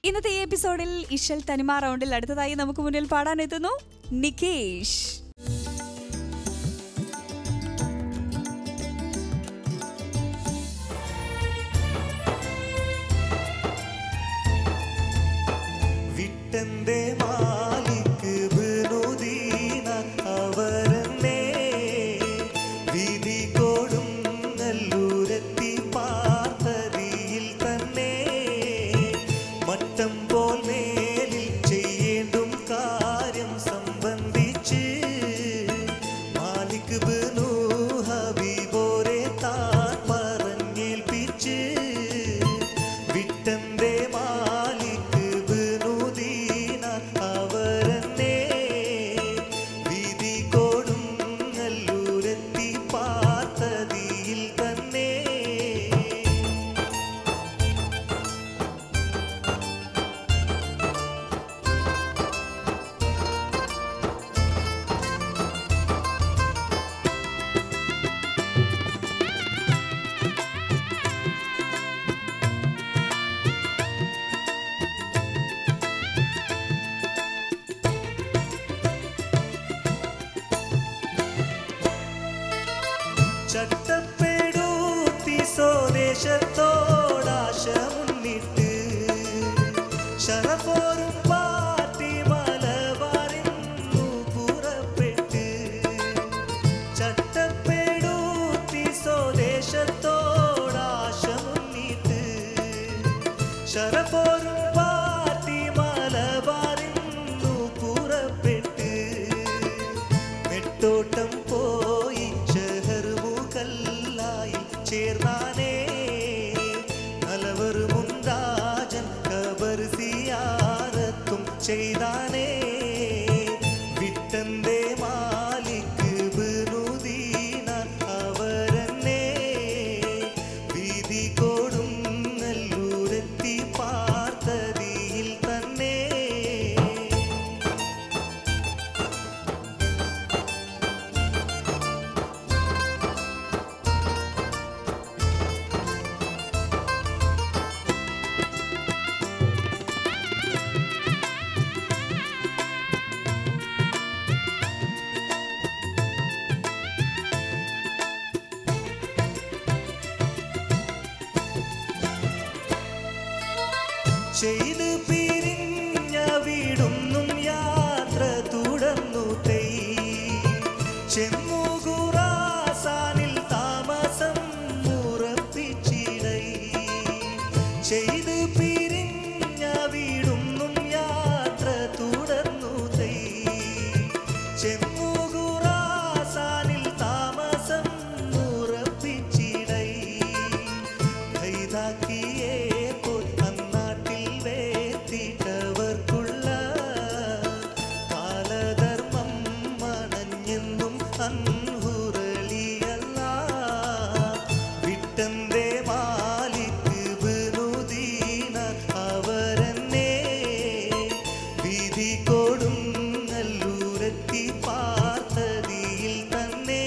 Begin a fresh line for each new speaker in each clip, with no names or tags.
ഇന്നത്തെ ഈ എപ്പിസോഡിൽ ഇശൽ തനിമ റൗണ്ടിൽ അടുത്തതായി നമുക്ക് മുന്നിൽ പാടാനെത്തുന്നു നികേഷ്.
വിട്ടന്റെ മാലിക് ബനുദീന അവരനെ വിധി കൊടും നല്ലൂരെത്തി പാർത്തതിയിൽ തന്നെ മട്ടം പോൽ മേലിൽ ചെയ്യേണ്ടും കാര്യം സംബന്ധിച്ച് മാലിക് ബനു ഹബീബോരെ താൻ പറഞ്ഞേൽപ്പിച്ച് വിട്ടന്റെ മാലിക് ബനുദീന അവരനെ വിധി കൊടും നല്ലൂരെത്തി പാർത്തതിയിൽ തന്നെ ചട്ടപ്പെടുത്തി സ്വദേശത്തോടാശ മുന്നിട്ട് ശരഫോരും പാർട്ടി മലബാറിന്നു പുറപ്പെട്ട് ചട്ടപ്പെടുത്തി സ്വദേശത്തോടാശ മുന്നിട്ട് ശരഫോരും പാർട്ടി മലബാറിന്നു പുറപ്പെട്ട് നെട്ടോട്ടം പോയി കല്ലായി ചേർന്നാനേ നലവറും രാജൻ കബർ സിയാറത്തും ചെയ്താനേ വിട്ടന്റെ മാലിക് ബനുദീന അവരനെ വിധി കൊടും നല്ലൂരെത്തി പാർത്തതിയിൽ തന്നെ ചെയ്ത് പിരിഞ്ഞ വീടുന്നും യാത്ര തുടർന്നു ചെന്നു ഖുറാസാനിൽ താമസം ഉറപ്പിച്ചിടൈ ചെയ്ത് പിരിഞ്ഞ വീടുന്നും യാത്ര തുടർന്നു ചെന്നു ഖുറാസാനിൽ താമസം ഉറപ്പിച്ചിടൈ ഖൈദാക്കിയേ കാലധർമ്മം മണഞ്ഞെന്നും അൻഹുറലിയല്ല വിട്ടന്റെ മാലിക് ബനുദീന അവരനെ വിധി കൊടും നല്ലൂരെത്തി പാർത്തതിയിൽ തന്നെ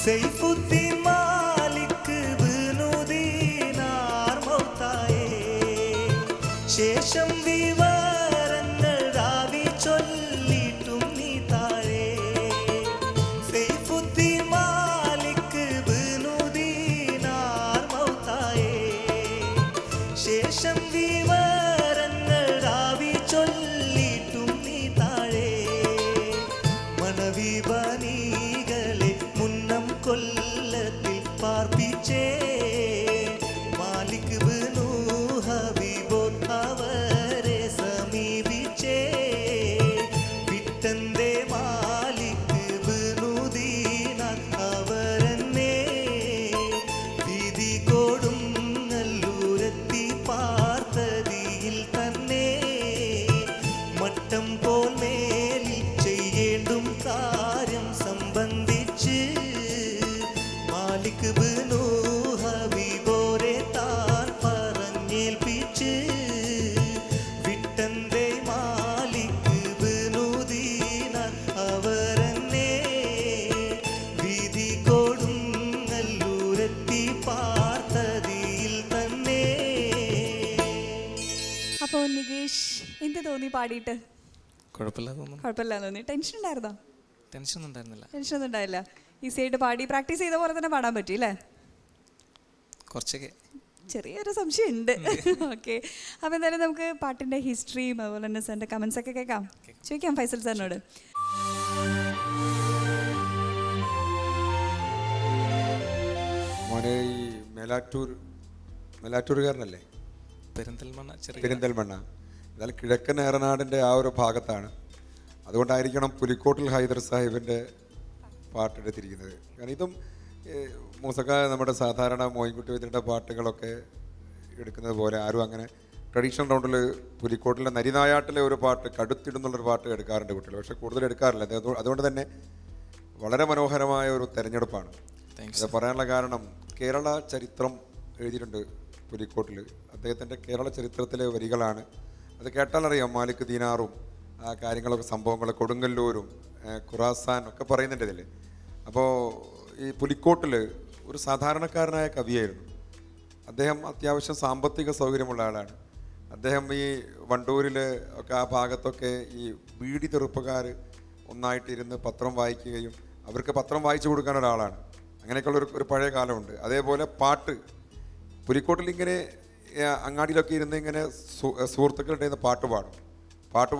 സൈഫുദ്ദീൻ മാലിക് ബനുദീനാർ മൗത്തായേ ശേഷം വിവരങ്ങൾ രാവി ചൊല്ലിട്ടും നീ താഴെ സൈഫുദ്ദീൻ മാലിക് ബനുദീനാർ മൗത്തായേ ശേഷം വിവരങ്ങൾ രാവി ചൊല്ലിട്ടും നീ താഴെ മണവി ബനികളെ മുന്നം കൊല്ലത്തിൽ പാർപ്പിച്ചേ മാലിക് ബനു ഹബീബോ അവർ പോൽ മേലിൽ ചെയ്യേണ്ടും കാര്യം സംബന്ധിച്ച് മാലിക് ബിനു ഹബീബോരെ താൻ പറഞ്ഞേൽപ്പിച്ച് വിട്ടന്റെ മാലിക് ബിനു ദീനാർ അവരെന്നെ വീതി കൊടുങ്ങല്ലൂരെത്തി പാർത്തതിയിൽ തന്നെ.
അപ്പോൾ നികേഷ് എന്ത് തോന്നി പാടിയിട്ട്?
കുഴപ്പമില്ല തോന്നുന്നു.
കുഴപ്പമില്ല തോന്നി. ടെൻഷൻ ഉണ്ടായിരുന്നോ?
ടെൻഷൻ ഉണ്ടായിരുന്നില്ല.
ടെൻഷൻ ഒന്നും ഉണ്ടായില്ല. ഈസിയായിട്ട് പാടി പ്രാക്ടീസ് ചെയ്ത പോലെ തന്നെ പാടാൻ പറ്റി അല്ലേ?
കുറച്ചൊക്കെ
ചെറിയൊരു സംശയം ഉണ്ട്. ഓക്കെ, അപ്പോൾ എന്തായാലും നമുക്ക് പാട്ടിൻ്റെ ഹിസ്റ്ററിയും അതുപോലെ തന്നെ സാറിൻ്റെ കമൻസ് ഒക്കെ കേൾക്കാം. ചോദിക്കാം ഫൈസൽ സാറിനോട്.
മോനെ ഈ മേലാറ്റൂരുകാരനല്ലേ? പെരിന്തൽമണ്ണ. എന്നാൽ കിഴക്കൻ ഏറനാടിൻ്റെ ആ ഒരു ഭാഗത്താണ്. അതുകൊണ്ടായിരിക്കണം പുലിക്കോട്ടിൽ ഹൈദർ സാഹിബിൻ്റെ പാട്ടെടുത്തിരിക്കുന്നത്. കാരണം ഇതും മൂസക്ക നമ്മുടെ സാധാരണ മോയിൻകുട്ടി വൈദ്യരുടെ പാട്ടുകളൊക്കെ എടുക്കുന്നത് പോലെ ആരും അങ്ങനെ ട്രഡീഷണൽ റൗണ്ടിൽ പുലിക്കോട്ടിലെ നരിനായാട്ടിലെ ഒരു പാട്ട് കടുത്തിടുന്നുള്ളൊരു പാട്ട് എടുക്കാറുണ്ട് കുട്ടികൾ, പക്ഷേ കൂടുതൽ എടുക്കാറില്ല. അതുകൊണ്ട് തന്നെ വളരെ മനോഹരമായ ഒരു തെരഞ്ഞെടുപ്പാണ്. അത് പറയാനുള്ള കാരണം കേരള ചരിത്രം എഴുതിയിട്ടുണ്ട് പുലിക്കോട്ടിൽ. അദ്ദേഹത്തിൻ്റെ കേരള ചരിത്രത്തിലെ വരികളാണ്. അത് കേട്ടാലറിയാം മാലിക് ദീനാറും ആ കാര്യങ്ങളൊക്കെ സംഭവങ്ങൾ കൊടുങ്ങല്ലൂരും ഖുറാസാൻ ഒക്കെ പറയുന്നുണ്ട് ഇതിൽ. അപ്പോൾ ഈ പുലിക്കോട്ടിൽ ഒരു സാധാരണക്കാരനായ കവിയായിരുന്നു അദ്ദേഹം. അത്യാവശ്യം സാമ്പത്തിക സൗകര്യമുള്ള ആളാണ് അദ്ദേഹം. ഈ വണ്ടൂരിൽ ഒക്കെ ആ ഭാഗത്തൊക്കെ ഈ ബീഡി തെറുപ്പുകാർ ഒന്നായിട്ടിരുന്ന് പത്രം വായിക്കുകയും അവർക്ക് പത്രം വായിച്ചു കൊടുക്കാൻ ഒരാളാണ്. അങ്ങനെയൊക്കെയുള്ള ഒരു പഴയ കാലമുണ്ട്. അതേപോലെ പാട്ട് പുലിക്കോട്ടിൽ ഇങ്ങനെ അങ്ങാടിയിലൊക്കെ ഇരുന്ന് ഇങ്ങനെ സുഹൃത്തുക്കളുടെ പാട്ട്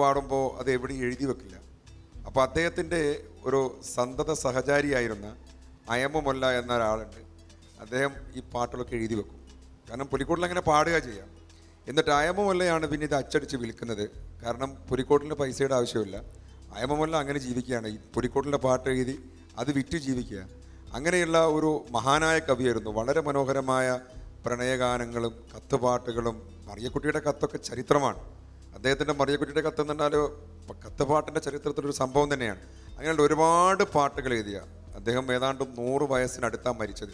പാടുമ്പോൾ അത് എവിടെയും എഴുതി വെക്കില്ല. അപ്പോൾ അദ്ദേഹത്തിൻ്റെ ഒരു സന്തത സഹചാരിയായിരുന്ന അയമൊല്ല എന്ന ഒരാളുണ്ട്. അദ്ദേഹം ഈ പാട്ടുകളൊക്കെ എഴുതി വെക്കും. കാരണം പുലിക്കോട്ടിൽ അങ്ങനെ പാടുക ചെയ്യാം. എന്നിട്ട് അയമൊല്ലയാണ് പിന്നെ ഇത് അച്ചടിച്ച് വിൽക്കുന്നത്. കാരണം പുലിക്കോട്ടിന് പൈസയുടെ ആവശ്യമില്ല. അയമൊല്ല അങ്ങനെ ജീവിക്കുകയാണ്. ഈ പുലിക്കോട്ടിലെ പാട്ട് എഴുതി അത് വിറ്റ് ജീവിക്കുക. അങ്ങനെയുള്ള ഒരു മഹാനായ കവിയായിരുന്നു. വളരെ മനോഹരമായ പ്രണയഗാനങ്ങളും കത്തുപാട്ടുകളും. മറിയക്കുട്ടിയുടെ കത്തൊക്കെ ചരിത്രമാണ്. അദ്ദേഹത്തിൻ്റെ മറിയക്കുട്ടിയുടെ കത്ത് എന്ന് പറഞ്ഞാൽ കത്തുപാട്ടിൻ്റെ ചരിത്രത്തിലൊരു സംഭവം തന്നെയാണ്. അങ്ങനെയുള്ള ഒരുപാട് പാട്ടുകൾ എഴുതിയ അദ്ദേഹം ഏതാണ്ട് 100 വയസ്സിനടുത്താണ് മരിച്ചത്.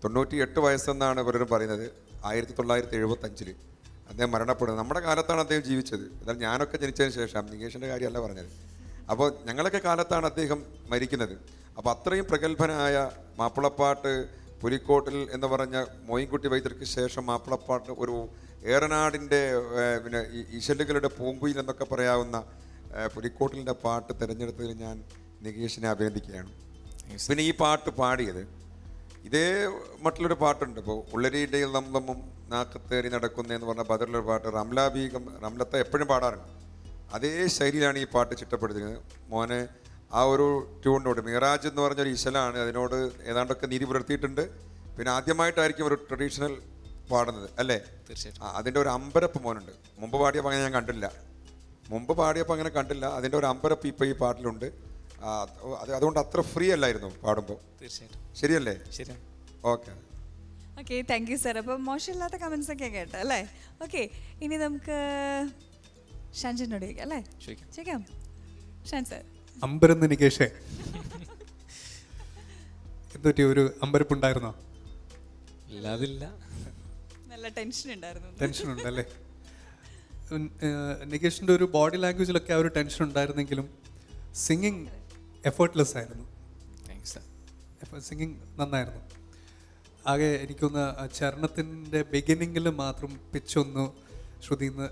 98 വയസ്സെന്നാണ് പലരും പറയുന്നത്. 1975 അദ്ദേഹം മരണപ്പെടുന്നത്. നമ്മുടെ കാലത്താണ് അദ്ദേഹം ജീവിച്ചത്. എന്നാൽ ഞാനൊക്കെ ജനിച്ചതിന് ശേഷം, നികേഷിൻ്റെ കാര്യമല്ല പറഞ്ഞത്. അപ്പോൾ ഞങ്ങളൊക്കെ കാലത്താണ് അദ്ദേഹം മരിക്കുന്നത്. അപ്പോൾ അത്രയും പ്രഗത്ഭനായ മാപ്പിളപ്പാട്ട് പുലിക്കോട്ടിൽ എന്ന് പറഞ്ഞ മോയിൻകുട്ടി വൈദ്യർക്ക് ശേഷം മാപ്പിളപ്പാട്ട് ഒരു ഏറനാടിൻ്റെ പിന്നെ ഈ ഇശലുകളുടെ പൂങ്കുയിൽ എന്നൊക്കെ പറയാവുന്ന പുലിക്കോട്ടിലിൻ്റെ പാട്ട് തിരഞ്ഞെടുത്തതിൽ ഞാൻ നികേഷിനെ അഭിനന്ദിക്കുകയാണ്. പിന്നെ ഈ പാട്ട് പാടിയത് ഇതേ മറ്റുള്ളൊരു പാട്ടുണ്ട്. ഇപ്പോൾ ഉള്ളരിയുടെയിൽ നമ്മും നാക്കത്തേറി നടക്കുന്നതെന്ന് പറഞ്ഞ ബദറിലൊരു പാട്ട് റംലത്ത എപ്പോഴും പാടാറുണ്ട്. അതേ ശൈലിയിലാണ് ഈ പാട്ട് ചിട്ടപ്പെടുത്തിയത്. മോനെ ആ ഒരു ട്യൂണിനോട് മിറാജ് എന്ന് പറഞ്ഞൊരു ഇശലാണ്, അതിനോട് ഏതാണ്ടൊക്കെ നീതി പുലർത്തിയിട്ടുണ്ട്. പിന്നെ ആദ്യമായിട്ടായിരിക്കും ഒരു ട്രഡീഷണൽ പാടുന്നത് അല്ലേ?
തീർച്ചയായിട്ടും.
അതിൻ്റെ ഒരു അമ്പരപ്പ് മോനുണ്ട്. മുമ്പ് പാടിയപ്പോൾ അങ്ങനെ ഞാൻ കണ്ടില്ല. അതിൻ്റെ ഒരു അമ്പരപ്പ് ഇപ്പോൾ ഈ പാട്ടിലുണ്ട്. അതുകൊണ്ട് അത്ര ഫ്രീ അല്ലായിരുന്നു പാടുമ്പോൾ.
തീർച്ചയായിട്ടും.
ശരിയല്ലേ?
ശരിയാണ്.
ഓക്കെ.
Thank you sir. അപ്പം മോശമില്ലാത്ത കമൻസ് ഒക്കെ കേട്ടോ അല്ലേ? ഓക്കെ, ഇനി നമുക്ക് ഷാൻജനോട് ചോദിക്കാം അല്ലേ? ചോദിക്കാം ഷാൻ സാർ.
അമ്പരന്ന് നികേഷേ, എന്തൊരു ഒരു അമ്പരപ്പുണ്ടായിരുന്നോ?
ഇല്ലാതില്ല,
നല്ല ടെൻഷൻ ഉണ്ടായിരുന്നു.
ടെൻഷൻ ഉണ്ടല്ലേ? നികേഷിൻ്റെ ഒരു ബോഡി ലാംഗ്വേജിലൊക്കെ ആ ഒരു ടെൻഷൻ ഉണ്ടായിരുന്നെങ്കിലും സിംഗിങ് എഫേർട്ട്ലെസ് ആയിരുന്നു. സിംഗിങ് നന്നായിരുന്നു. ആകെ എനിക്കൊന്ന് ചരണത്തിൻ്റെ ബിഗിനിങ്ങിൽ മാത്രം പിച്ചൊന്ന് ശ്രുതിന്ന്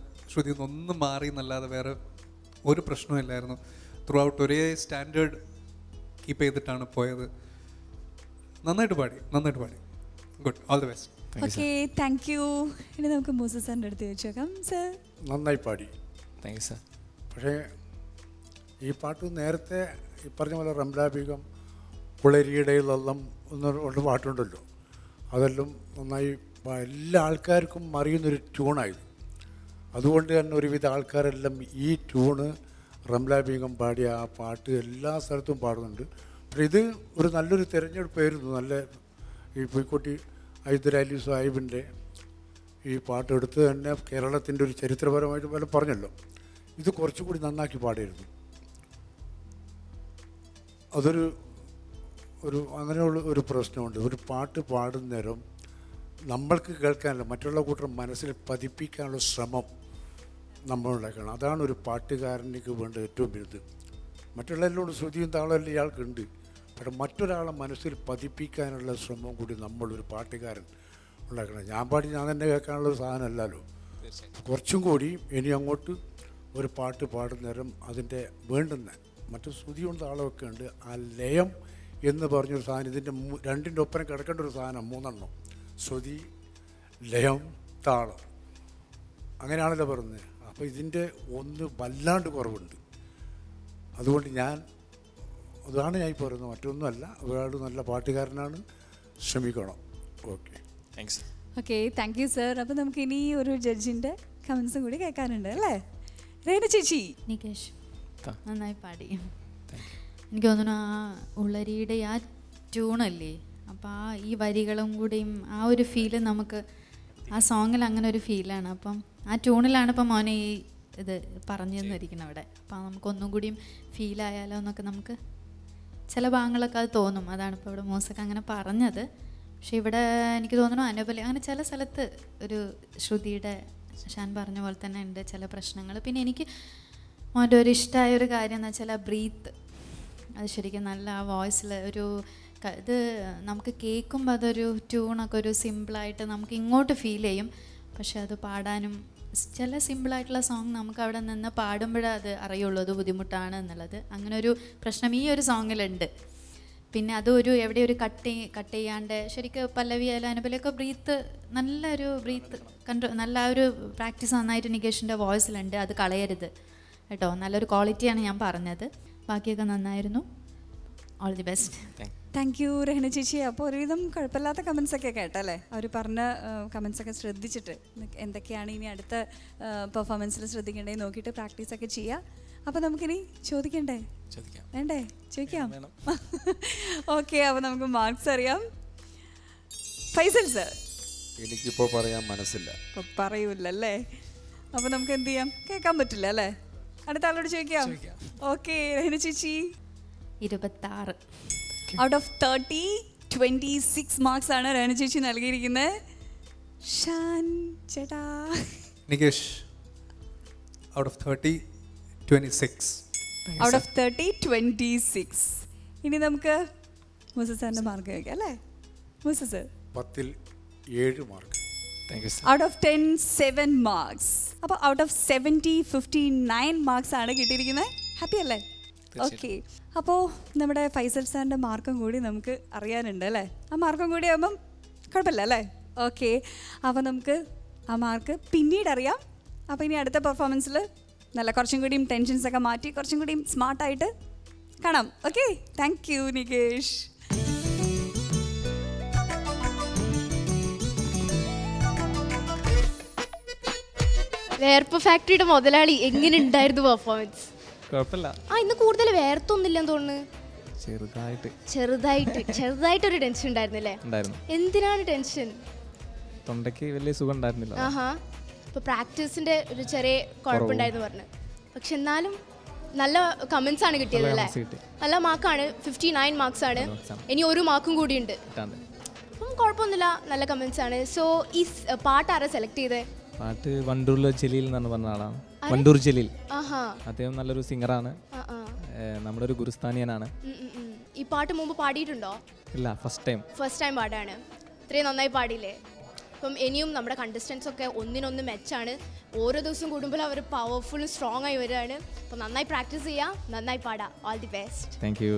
ഒന്ന് മാറി എന്നല്ലാതെ വേറെ ഒരു പ്രശ്നമില്ലായിരുന്നു. ത്രൂ ഔട്ട് ഒരേ സ്റ്റാൻഡേർഡ് കീപ്പ് ചെയ്തിട്ടാണ് പോയത്. നന്നായിട്ട് പാടി. Good, all the best.
Okay, thank U. ഇനി നമുക്ക് മൂസ സാറിൻ്റെ അടുത്ത് ചോദിച്ചേക്കാം. സാർ
നന്നായി പാടി.
Thank you sir.
പക്ഷേ ഈ പാട്ട് നേരത്തെ ഈ പറഞ്ഞ പോലെ റംലാബീഗം പുളരിയിടയിലെല്ലാം ഒന്ന് പാട്ടുണ്ടല്ലോ, അതെല്ലാം നന്നായി എല്ലാ ആൾക്കാർക്കും അറിയുന്നൊരു ട്യൂണായിരുന്നു. അതുകൊണ്ട് തന്നെ ഒരുവിധ ആൾക്കാരെല്ലാം ഈ ട്യൂണ് റംലാബീഗം പാടിയ ആ പാട്ട് എല്ലാ സ്ഥലത്തും പാടുന്നുണ്ട്. പക്ഷേ ഇത് ഒരു നല്ലൊരു തിരഞ്ഞെടുപ്പായിരുന്നു. നല്ല ഈ പുലിക്കോട്ടി ഹൈദരലി സാഹിബിൻ്റെ ഈ പാട്ടെടുത്ത് തന്നെ കേരളത്തിൻ്റെ ഒരു ചരിത്രപരമായിട്ട് പല പറഞ്ഞല്ലോ. ഇത് കുറച്ചുകൂടി നന്നാക്കി പാടിയിരുന്നു. അതൊരു അങ്ങനെയുള്ള ഒരു പ്രശ്നമുണ്ട്. ഒരു പാട്ട് പാടുന്ന നേരം നമ്മൾക്ക് കേൾക്കാനല്ല, മറ്റുള്ള കൂട്ടർ മനസ്സിൽ പതിപ്പിക്കാനുള്ള ശ്രമം നമ്മളുണ്ടാക്കണം. അതാണ് ഒരു പാട്ടുകാരനിക്ക് വേണ്ട ഏറ്റവും വലുത്. മറ്റുള്ള എല്ലാവരും ശ്രുതിയും താളമെല്ലാം ഇയാൾക്കുണ്ട്. പക്ഷെ മറ്റൊരാളെ മനസ്സിൽ പതിപ്പിക്കാനുള്ള ശ്രമം കൂടി നമ്മളൊരു പാട്ടുകാരൻ ഉണ്ടാക്കണം. ഞാൻ പാടി ഞാൻ തന്നെ കേൾക്കാനുള്ള ഒരു സാധനമല്ലല്ലോ. കുറച്ചും കൂടി ഇനി അങ്ങോട്ട് ഒരു പാട്ട് പാടുന്ന നേരം അതിൻ്റെ വേണ്ടുന്ന മറ്റു ശ്രുതിയും താളമൊക്കെ ഉണ്ട്. ആ ലയം എന്ന് പറഞ്ഞൊരു സാധനം, ഇതിൻ്റെ രണ്ടിൻ്റെ ഒപ്പരം കിടക്കേണ്ട ഒരു സാധനം, 3 ശ്രുതി, ലയം, താളം, അങ്ങനെയാണല്ലോ പറയുന്നത്. അപ്പോൾ ഇതിൻ്റെ ഒന്ന് വല്ലാണ്ട് കുറവുണ്ട്. അതുകൊണ്ട് അതാണ് ഞാൻ പറയുന്നത്, മറ്റൊന്നുമല്ല. ഒരാൾ നല്ല പാട്ടുകാരനാണ്, ശ്രമിക്കണം. Okay,
thanks.
Okay, thank you sir. അപ്പോൾ നമുക്ക് ഇനി ഒരു ജഡ്ജിൻ്റെ കമൻസും കൂടി കേൾക്കാനുണ്ട് അല്ലേ? രേണ ചേച്ചി.
നികേഷ് നന്നായി പാടി. എനിക്ക് തോന്നുന്നു ആ ഉള്ളരിയുടെ ആ ട്യൂണല്ലേ, അപ്പോൾ ഈ വരികളും കൂടിയും ആ ഒരു ഫീല് നമുക്ക് ആ സോങ്ങിൽ അങ്ങനെ ഒരു ഫീലാണ്. അപ്പം ആ ട്യൂണിലാണ് ഇപ്പം മോനെ ഈ ഇത് പറഞ്ഞു തന്നിരിക്കുന്നത് അവിടെ. അപ്പം നമുക്കൊന്നും കൂടിയും ഫീലായാലോ എന്നൊക്കെ നമുക്ക് ചില ഭാഗങ്ങളൊക്കെ അത് തോന്നും. അതാണ് ഇപ്പോൾ ഇവിടെ മൂസൊക്കെ അങ്ങനെ പറഞ്ഞത്. പക്ഷെ ഇവിടെ എനിക്ക് തോന്നുന്നു അനുപലി അങ്ങനെ ചില സ്ഥലത്ത് ഒരു ശ്രുതിയുടെ ഷാൻ പറഞ്ഞ പോലെ തന്നെ ഉണ്ട് ചില പ്രശ്നങ്ങൾ. പിന്നെ എനിക്ക് മോൻ്റെ ഒരു ഇഷ്ടമായ ഒരു കാര്യം എന്ന് വെച്ചാൽ ആ ബ്രീത്ത്, അത് ശരിക്കും നല്ല ആ വോയിസിൽ ഒരു ഇത് നമുക്ക് കേൾക്കുമ്പോൾ അതൊരു ട്യൂണൊക്കെ ഒരു സിമ്പിളായിട്ട് നമുക്ക് ഇങ്ങോട്ട് ഫീൽ ചെയ്യും. പക്ഷെ അത് പാടാനും ചില സിമ്പിളായിട്ടുള്ള സോങ് നമുക്ക് അവിടെ നിന്ന് പാടുമ്പോഴേ അത് അറിയുള്ളൂ അത് ബുദ്ധിമുട്ടാണ് എന്നുള്ളത്. അങ്ങനെ ഒരു പ്രശ്നം ഈ ഒരു സോങ്ങിലുണ്ട്. പിന്നെ അതൊരു എവിടെ ഒരു കട്ട് ചെയ്യാണ്ട് ശരിക്കും പല്ലവി ആയാലും അനുപലൊക്കെ നല്ലൊരു ബ്രീത്ത് കൺട്രോൾ, നല്ല ഒരു പ്രാക്ടീസ് നന്നായിട്ട് നികേഷിൻ്റെ വോയിസിലുണ്ട്. അത് കളയരുത് കേട്ടോ. നല്ലൊരു ക്വാളിറ്റിയാണ് ഞാൻ പറഞ്ഞത്. ബാക്കിയൊക്കെ നന്നായിരുന്നു. All the best.
Thank you Rahana ചേച്ചി. അപ്പോൾ ഒരുവിധം കുഴപ്പമില്ലാത്ത കമൻസൊക്കെ കേട്ടല്ലേ? അവർ പറഞ്ഞ കമൻസൊക്കെ ശ്രദ്ധിച്ചിട്ട് എന്തൊക്കെയാണ് ഇനി അടുത്ത പെർഫോമൻസിൽ ശ്രദ്ധിക്കേണ്ടത് നോക്കിയിട്ട് പ്രാക്ടീസൊക്കെ ചെയ്യുക. അപ്പോൾ നമുക്കിനി ചോദിക്കണ്ടേ? വേണ്ടേ? ചോദിക്കാം. ഓക്കെ, അപ്പോൾ നമുക്ക് മാർക്സ് അറിയാം. ഫൈസൽ സർ.
എനിക്കിപ്പോൾ പറയാൻ മനസ്സില്ല.
ഇപ്പോൾ പറയൂലല്ലേ? അപ്പോൾ നമുക്ക് എന്ത് ചെയ്യാം? കേൾക്കാൻ പറ്റില്ല അല്ലേ? അടുത്ത ആളോട് ചോദിക്കാം. ഓക്കെ, രഹന ചേച്ചി.
26
ഔട്ട് ഓഫ് 30 26 മാർക്സ് ആണ് രഹന ചേച്ചി നൽകിയിരിക്കുന്നത്. ഷാൻ ചേട്ടാ.
Nikesh out of 30 26.
Out of 30 26. ഇനി നമുക്ക് മൂസ സാറിൻ്റെ മാർക്ക് കഴിക്കാം അല്ലേ? മൂസ സർ.
10ൽ 7 മാർക്ക്.
Out of 10 7 marks. അപ്പോൾ ഔട്ട് ഓഫ് 70 59 മാർക്സ് ആണ് കിട്ടിയിരിക്കുന്നത്. ഹാപ്പി അല്ലേ? ഓക്കെ, അപ്പോൾ നമ്മുടെ ഫൈസൽ സാറിൻ്റെ മാർക്കും കൂടി നമുക്ക് അറിയാനുണ്ട് അല്ലേ? ആ മാർക്കും കൂടി ആകുമ്പം കുഴപ്പമില്ല അല്ലേ? ഓക്കെ, അപ്പോൾ നമുക്ക് ആ മാർക്ക് പിന്നീട് അറിയാം. അപ്പോൾ ഇനി അടുത്ത പെർഫോമൻസിൽ നല്ല കുറച്ചും കൂടിയും ടെൻഷൻസൊക്കെ മാറ്റി കുറച്ചും കൂടിയും സ്മാർട്ടായിട്ട് കാണാം. Okay, thank you Nikesh.
വേർപ്പ് ഫാക്ടറിയുടെ മുതലാളി എങ്ങനെ ഉണ്ടായിരുന്നു പെർഫോമൻസ്?
കുഴപ്പമില്ല.
ഇന്ന് കൂടുതൽ വേർത്തൊന്നുമില്ലെന്ന് തോന്നുന്നു.
ചെറുതായിട്ടൊരു
ടെൻഷൻ ഉണ്ടായിരുന്നില്ലേ?
ഉണ്ടായിരുന്നു.
എന്തിനാണ് ടെൻഷൻ?
തൊണ്ടയ്ക്ക് വലിയ സുഖം ഉണ്ടായിരുന്നില്ല.
ഇപ്പൊ പ്രാക്ടീസിന്റെ ഒരു ചെറിയ കുഴപ്പമുണ്ടായിരുന്നു പറഞ്ഞു. പക്ഷെ എന്നാലും നല്ല കമന്റ്സ് ആണ് കിട്ടിയത് അല്ലേ? നല്ല മാർക്കാണ്. 59 മാർക്സ് ആണ്. ഇനി ഒരു മാർക്കും കൂടി ഉണ്ട്. അപ്പം കുഴപ്പമൊന്നുമില്ല, നല്ല കമന്റ്സ് ആണ്. സോ ഈ പാട്ട് ആരാ സെലക്ട് ചെയ്തേ?
പാട്ട് വണ്ടൂരിലെ ജലീൽ എന്ന് പറഞ്ഞ ആളാണ്. വണ്ടൂർ ജലീൽ. അദ്ദേഹം നല്ലൊരു സിംഗറാണ്, നമ്മുടെ ഒരു ഗുരുസ്ഥാനിയനാണ്.
ഈ പാട്ട് മുമ്പ് പാടിയിട്ടുണ്ടോ?
ഇല്ല, ഫസ്റ്റ് ടൈം
പാടാണ്. ഇത്രയും നന്നായി പാടിയില്ലേ? അപ്പം ഇനിയും നമ്മുടെ കണ്ടസ്റ്റൻസ് ഒക്കെ ഒന്നിനൊന്ന് മെച്ചാണ്. ഓരോ ദിവസം കൂടുമ്പോൾ അവർ പവർഫുള്ളും സ്ട്രോങ് ആയി വരികയാണ്. അപ്പം നന്നായി പ്രാക്ടീസ് ചെയ്യുക, നന്നായി പാടാം. All the best.
Thank U.